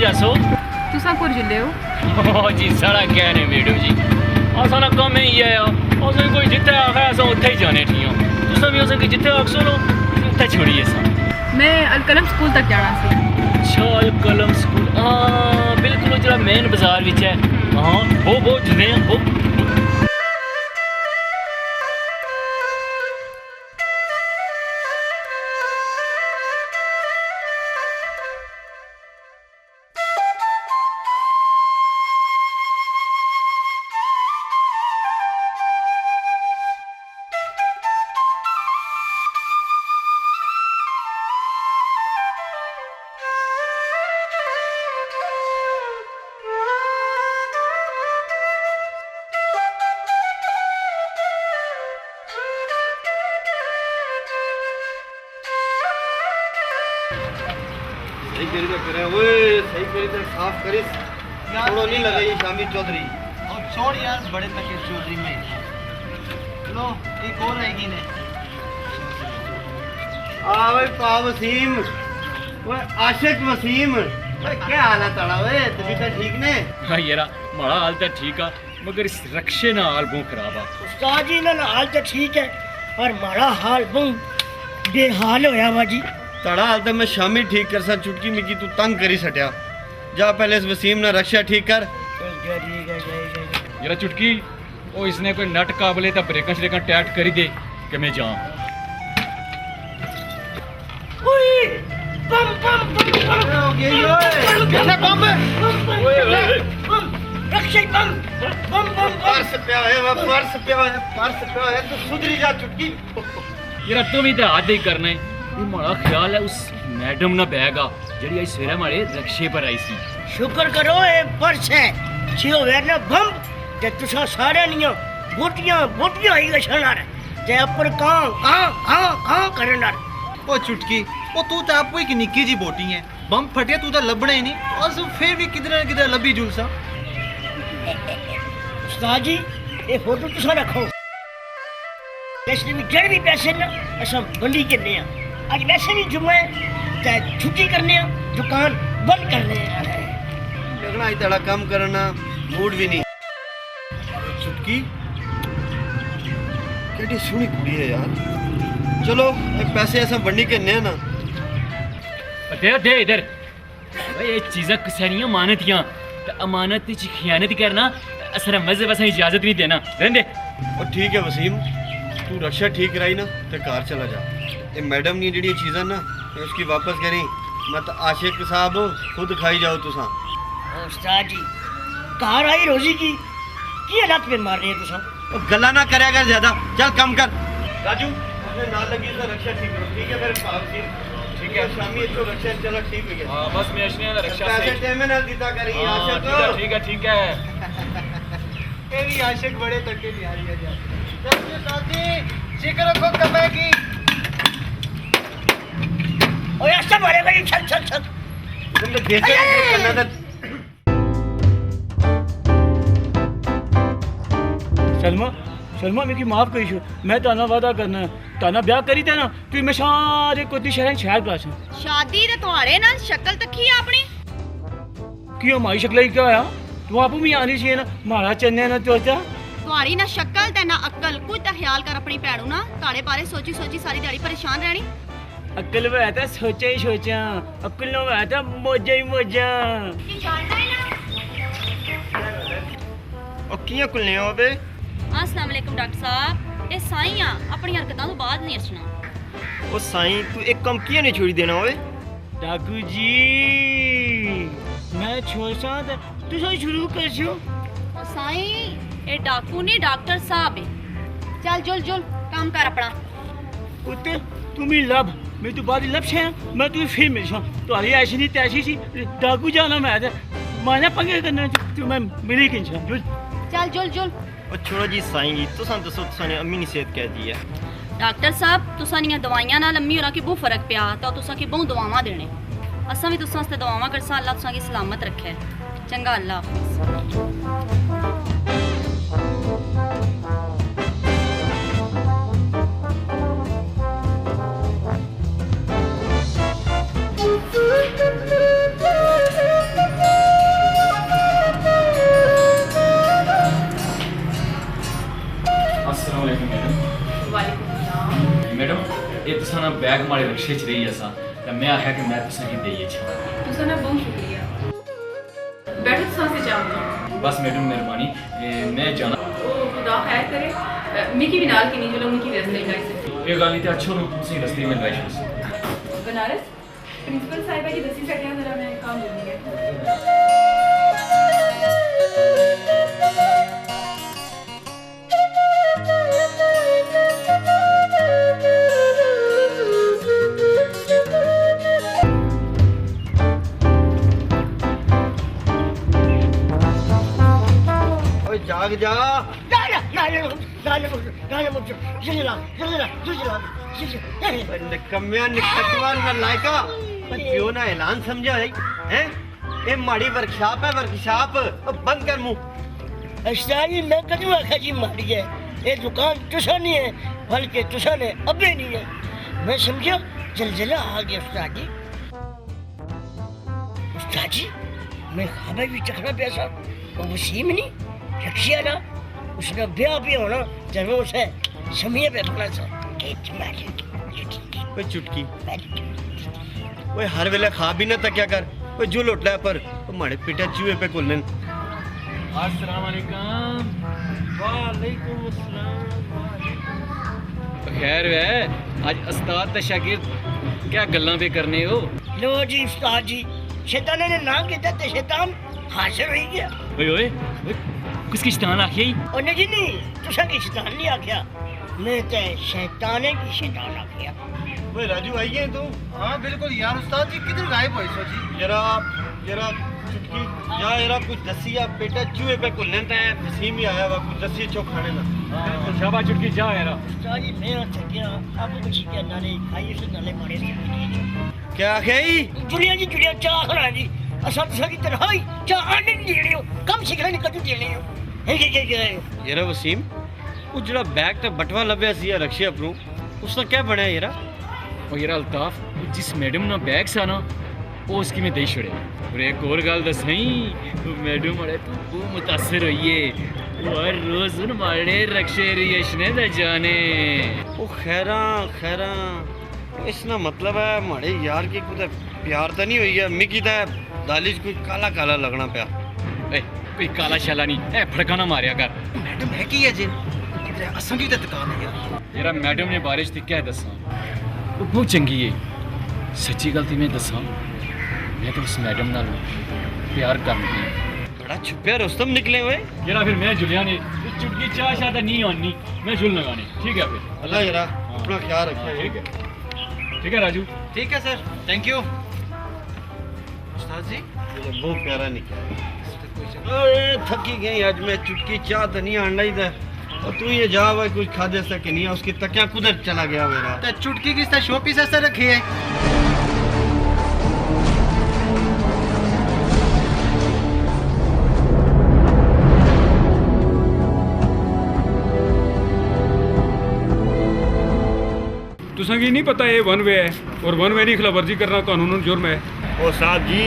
जासो तुसा कुर जुले हो जी साढ़ा क्या ने मैडम जी असा कम ही है अस कोई जिथे आखा अस उत्थे ही जाने ठीक हो तुसा भी अस जिथे आखसो लो उत्थे छोड़िए सा मैं अलकलम स्कूल तक जाना सी अच्छा अलकलम स्कूल हाँ बिल्कुल जो मेन बाजार विच है हाँ वो जने वो सही करे साफ करिस थोड़ा नहीं लगे ये शामी चौधरी और छोड़ यार बड़े तक चौधरी में लो एक और रहेगी ने भाई पा वसीम वो आशिक वसीम ओए क्या हाल है तड़ा ओए तबीयत ठीक ने हाँ यारा माड़ा हाल तो ठीक है मगर इस रक्षे ना हाल बहुत खराब है उस्ताद जी ना हाल तो ठीक है और माड़ा हाल बहुत बेहाल होया वा जी तड़ा हाल तो मैं शामी ठीक कर सा चुटकी मिकी तू तंग करी सटिया जा पहले इस वसीम ना रक्षा ठीक कर यारा चुटकी ओ इसने कोई नट काबले तो ब्रेकन श्रेकन टैट करी दे कि मैं जाऊं ओए बम बम बम रक्षे बम बम बम पर्स पे है तो सुधरी जा चुटकी यारा तुम ही तो हाथ ही करना है ये माड़ा ख्याल है उस मैडम ना बैगा जड़ी आई सवेरे हमारे रक्षे पर आई सी शुक्र करो ए पर्स है छियो वे ना बम ते तुसा सारे नियो बोटियां ही गछणार ते अपर कां करणार ओ चुटकी ओ तू तो आपको एक निक्की जी बोटी है बम फटे तू तो लबड़े ही नहीं और सब फिर भी किधर न किधर लबी जुलसा उस्ताद जी ये फोटो तुसा रखो इसने भी जड़ भी पैसे ना असा बंदी करने आज वैसे भी जुम्मे ते छुट्टी करने दुकान बंद करने लगना ही तड़ा कम करना मूड भी नहीं चुटकी केडी सुनी कुड़ी है यार चलो ये पैसे ऐसा बंडी करने ना दे इधर भाई ये चीज़ा किसी नहीं अमानतियाँ तो अमानत की खयानत करना असर मजे बस इजाजत नहीं देना रहने और ठीक है वसीम तू रक्षा ठीक कराई ना तो कार चला जा ये मैडम ने जी चीज़ा ना उसकी वापस करी मत आशिक साहब खुद खाई जाओ तुसा उस्ताद जी कार आई रोजी की हालत में मार रही है तुसा गला ना करे अगर ज्यादा चल कम कर राजू अपने नाल लगी तो रक्षा ठीक करो ठीक है मेरे पास ठीक है शामी तो रक्षा चला ठीक हो गया हां बस मैं असने रक्षा पैसे टाइम में दीता करी आशिक ठीक है तेरी आशिक बड़े तके नहीं आ रही है जल्दी साथी जिक्र रखो कमाई की ओए अच्छा मारे भाई चल तुम लोग देख करना था सलमा मेरी माफ करी मैं ताना वादा करना ताना ब्याह करी था ना तू मैं सारे कोती शहर क्लास शादी ते तुम्हारे नाल शक्ल तकी अपनी क्यों हमारी शक्ल क्या होया तू आप भी आनी चाहिए ना मारा चन्ने ना चोचा तुम्हारी ना शक्ल ते ना अक्ल कुछ तो ख्याल कर अपनी भैनू ना ताड़े बारे सोची सारी दिहाड़ी परेशान रहनी अक्ल वह था सोचा अक्ल न वह था मौजा ही मौजा और कियां कुलने हो बे अस्सलाम वालेकुम डॉक्टर साहब ये साईं आ अपनी हरकतां तो बाद नहीं अचना ओ साईं तू एक कम कियां नहीं छोड़ी देना ओए डाकू जी मैं छोसा तू शुरू कर छो साईं ये डाकू नहीं डॉक्टर साहब है चल जुल काम कर अपना उत्ते तुम ही लब मैं तो बाद लब छे मैं तू फिर मिल छो तुम्हारी ऐसी नहीं तैसी सी डाकू जाना मैं माना पंगे करना तू मैं मिली किन छो जुल चल जुल और छोड़ो जी साईं जी तुसां दसो तुसां ने अम्मी नी सेहत कह दी है डॉक्टर साहब तुसां नी दवाइयां नाल अम्मी होरां की बहुत फर्क पिया तो तुसां की बहुत दुआवां देने असां भी तुसां आस्ते दुआवां करसां अल्लाह तुसां की सलामत रखे चंगा अल्लाह हाफिज़ ना बैग मारे रिक्शे च रही असा ते मैं आख्या कि मैं तुसां की देइए छा तुसा ना बहुत शुक्रिया बैठो तुसा से जाओ बस मैडम मेहरबानी मैं जाना ओ खुदा खैर करे मिकी भी नाल की नहीं चलो मिकी रास्ते गाइस ये गल नहीं ते अच्छो नु तुसी रस्ते में लाई छो बनारस प्रिंसिपल साहिबा की दसी सटिया जरा मैं काम करनी है ओए जाग जा निकम्या निकटवा नालायका क्यों ना ऐलान समझा है ये माड़ी वर्कशॉप है वर्कशॉप बंद कर मुंह अश्तारी मैं कदू आखा जी मारी है ये दुकान तुसा नहीं है बल्कि तुसा ने अबे नहीं है मैं समझा जलजला आ गया उस्ताद जी मैं खाबा भी चखना पैसा वो वसीम नहीं रखिया ना उसने ब्याह भी होना जरूर उसे समय पे पकड़ा सा ओए चुटकी ओए हर वेले खा भी ना तक्या कर ओए जो लोटला पर ओ माड़े पिटा चूहे पे कुलन अस्सलाम वालेकुम वालेकुम अस्सलाम खैर वे आज उस्ताद ते शागिर्द क्या गल्लां पे करने हो लो जी उस्ताद जी शैतान ने ना कहता ते शैतान हाजिर हो गया ओए किसकी शैतान आखी और नहीं जी नहीं तुसा की शैतान नहीं आख्या मैं ते शैतान की शैतान आख्या ओए राजू आई है तू हाँ बिल्कुल यार उस्ताद जी किधर गायब हुए सो जी जरा जरा चुटकी या जरा कुछ दसी या बेटा चूहे पे कुलन ते वसीम ही आया वा कुछ दसी चो खाने ना शाबाश चुटकी जा यार उस्ताद जी मैं थकिया आप कुछ क्या नाले खाइए से नाले मारे से क्या खेई दुनिया जी दुनिया चाह खड़ा जी असा तुसा की तरह ही चाह आने नहीं दे रहे हो कम सिखला नहीं कदू दे रहे हो है यारा वसीम वो जड़ा बैग ते बटवा लभया सी रक्षे अपरू उसका क्या बनया यारा और यार अल्ताफ जिस मैडम ना बैग सा ना वो उसकी में दे छड़े और एक और गल दसई तो मैडम बड़े तू वो मुतासिर होइए और रोज उन माड़े रक्षे रियशने द जाने ओ खैरा खैरा इसना मतलब है माड़े यार की कुछ प्यार तो नहीं हुई है मिकी तो दालिश कोई काला काला लगना पिया ए कोई काला शाला नहीं ए फड़काना मारिया कर मैडम है की है जी किधर असं की दुकान है यार यार मैडम ने बारिश दी क्या दसा वो बहुत चंगी है सच्ची गलती मैं दसा मैं तो उस मैडम नाल प्यार करनी बड़ा छुपया रुस्तम निकले हुए यार फिर मैं जुलिया ने चुटकी चाह शादा नहीं होनी मैं जुल लगाने ठीक है फिर अल्लाह यारा अपना ख्याल रखिए ठीक है राजू ठीक है सर थैंक यू उस्ताद जी बहुत प्यारा निकला अरे थकी गई आज मैं चुटकी चाह तो नहीं आना ही था और तू ये जा भाई कुछ खा दे सके नहीं उसकी तकिया कुदर चला गया मेरा तो चुटकी की शो पीस ऐसे रखी है तुसा की नहीं पता ये वन वे है और वन वे की खिलाफवर्जी करना कानून जुर्म है ओ साहब जी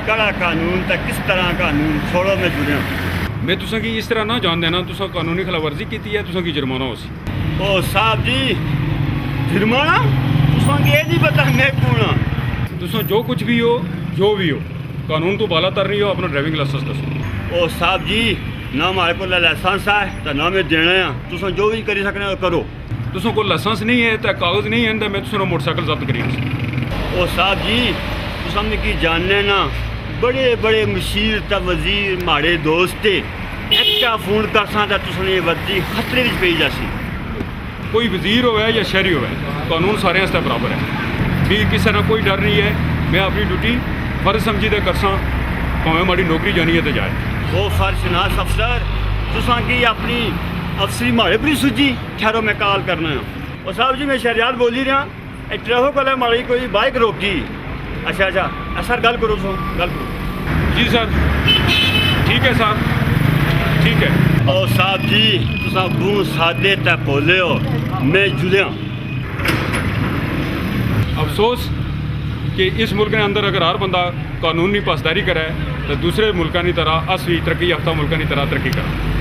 कड़ा कानून तक किस तरह कानून छोड़ो मैं जुड़िया मैं तुसा की इस तरह ना जान देना तुसा कानूनी खिलाफवर्जी की है तुसा की जुर्माना हो सी ओ साहब जी जुर्माना तुसा की ये नहीं पता मैं कौन हाँ तुसा जो कुछ भी हो कानून तो बाला तर रही हो अपना ड्राइविंग लाइसेंस दसो ओ साहब जी ना हमारे को लाइसेंस है तो ना मैं देना है तुसा जो भी करी सकने करो तुसा को लाइसेंस नहीं है तो कागज नहीं है तो मैं तुसा मोटरसाइकिल जब्त करी ओ साहब जी तुसा मिकी जानने ना बड़े बड़े मशीर ता वजीर माड़े दोस्त थे एक्टा फोन कर सा तुसने ये वर्दी खतरे विच पेई जासी कोई वजीर हो या शहरी हो कानून सारे आस्ते बराबर है भी किसी का कोई डर नहीं है मैं अपनी ड्यूटी फर्ज समझी दे करसा भावें माड़ी नौकरी जानी है तो जाए ओ फर्शनास अफसर तुसा की अपनी अफसरी माड़े पर सूझी ठहरो मैं कॉल करना है ओ साहब जी मैं शहरियात बोली रहा ट्रैफिक वाले माड़ी कोई बाइक रोकी अच्छा अच्छा सर गल करो सो गल करो जी सर ठीक है साहब ठीक है ओ साहब जी तुसा बू सादे ते बोले हो मैं जुलिया अफसोस कि इस मुल्क के अंदर अगर हर बंदा कानूनी पासदारी करे तो दूसरे मुल्कों की तरह अस भी तरक्की याफ्ता मुल्कों की तरह तरक्की करें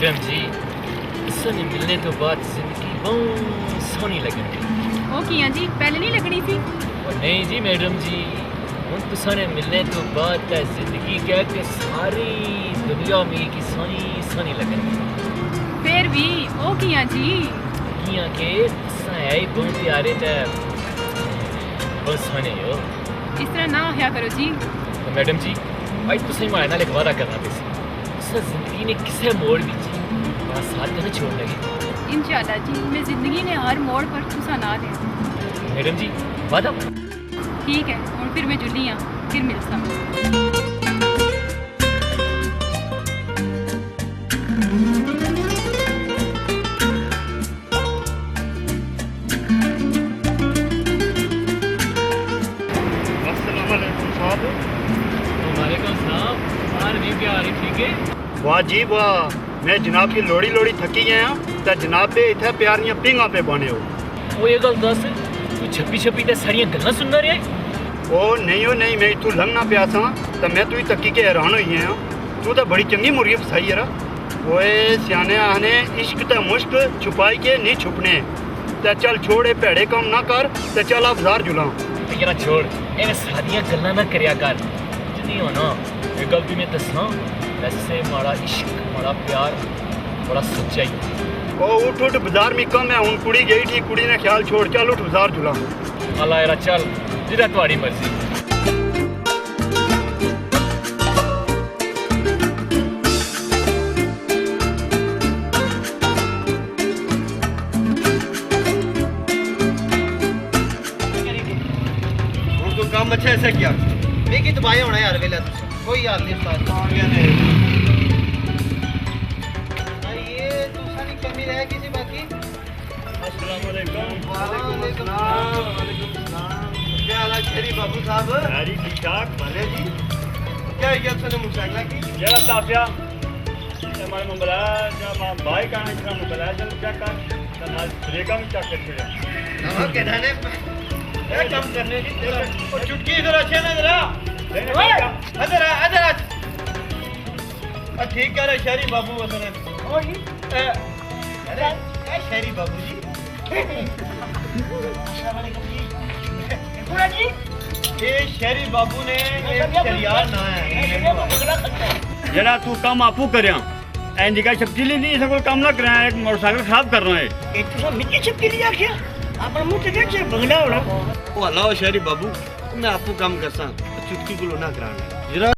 मैडम जी तुसां ने मिलने तो बाद जिंदगी बहुत सोहनी लगनी ਉਹ ਕੀ ਆ ਜੀ ਪਹਿਲੇ ਨਹੀਂ ਲੱਗਣੀ ਸੀ और नहीं जी मैडम जी हुण तुसां ने मिलने तो बाद ते जिंदगी कह के सारी दुनिया में की सोहनी सोहनी लगनी ਫਿਰ ਵੀ ਉਹ ਕੀ ਆ ਜੀ कियां के तुसां है ही बहुत प्यारे ते बहुत सोहने हो ਇਸ ਤਰ੍ਹਾਂ ਨਾ ਹੋਇਆ ਕਰੋ ਜੀ तो मैडम जी आज तुसें मारे नाल एक वादा करना पेसी तुसां जिंदगी ने किसे मोड़ विच मेरा साथ तो नहीं छोड़ लगे इंशाल्लाह जी मैं जिंदगी ने हर मोड़ पर तुसा ना दे मैडम जी वादा ठीक है ਹੁਣ ਫਿਰ ਮੈਂ ਜੁਲੀ ਆ ਫਿਰ ਮਿਲਸਾਂ वालेकुम सलाम और भी प्यार ही ठीक है वाह जी वाह मैं जनाब की लोड़ी लोड़ी थकी गया तो जनाब दे इत्थे प्यारियां पिंगा पे बने हो वो ये गल दस तू छप्पी छप्पी ते सारियां गल्लां सुनना रहा है ओ नहीं मैं इतों लंघना पिया सा तो मैं तू तकी के हैरान होई गया तू तो बड़ी चंगी मुर्गी फसाई यार ओए सियाने आने इश्क ते मुश्क छुपाई के नहीं छुपने ते चल छोड़ ए भैड़े काम ना कर ते चल आप बाजार जुला तेरा छोड़ एवें सादियां गल्लां ना करया कर जिन्नी हो ना ये गल भी मैं दसां वैसे माड़ा इश्क माड़ा प्यार बड़ा सच्चाई ओ उठ उठ बाजार में कम है हुन कुड़ी गई थी कुड़ी ने ख्याल छोड़ चल उठ बाजार जुला अल्लाह यारा चल जिदा तुम्हारी मर्जी ਹੁਣ ਤੂੰ ਕੰਮ ਅੱਛਾ ਐਸਾ ਕਿਆ मैं की दबाए होना यार वेला कोई याद नहीं उस्ताद ਕੌਣੀਆਂ ਨੇ ये दूसरी कमी रह गई थी बाकी अस्सलाम वालेकुम वालेकुम अस्सलाम वालेकुम अस्सलाम क्या हाल है शेरी बाबू साहब यारी ठीक ठाक भले जी क्या है आपसे मुशाकला की जरा ताफिया हमारे मंगला जब हम भाई का है जरा मंगला जब चेक कर तो ना ब्रेका में चेक कर छोड़ा नवा के धाने क्या काम करने की तेरा और चुटकी इधर अच्छे ना जरा इधर आ ठीक कर शेरी बाबू वतन अरे क्या शेरी बाबू जी ये शेरी बाबू ने शरियार ना है जरा तू काम आपू करया एन जगह शक्ति नहीं इसे कोई काम ना कराया एक मोटरसाइकिल खराब कर रहा है एक तो मिट्टी छिपकी लिया क्या अपन मुंह से देख से बगड़ा होना ਉਹ ਹਲਾ ਸ਼ਹਿਰੀ ਬਾਬੂ ਮੈਂ ਆਪੂ ਕੰਮ ਕਰਸਾਂ ਚੁਟਕੀ ਕੋਲੋਂ ਨਾ ਕਰਾਣਾ ਜਰਾ